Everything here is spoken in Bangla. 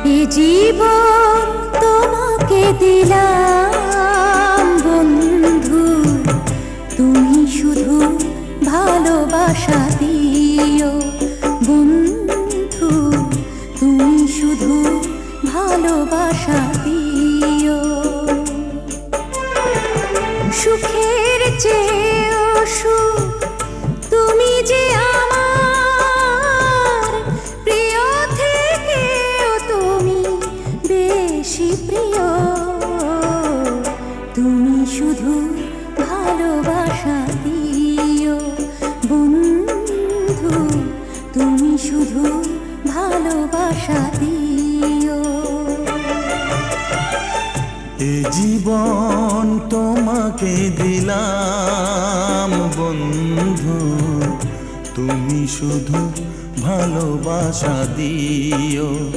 এ জীবন তোমাকে দিলাম বন্ধু, তুমি শুধু ভালোবাসা দিও বন্ধু, তুমি শুধু ভালোবাসা দিও। সুখের চেয়েও সুখ তুমি যে আমার প্রিয় থেকেও তুমি বেশি প্রিয়, তুমি শুধু ভালোবাসা দিও বন্ধু, তুমি শুধু ভালোবাসা দিও। এ জীবন তোমাকে দিলাম বন্ধু, তুমি শুধু ভালোবাসা দিও।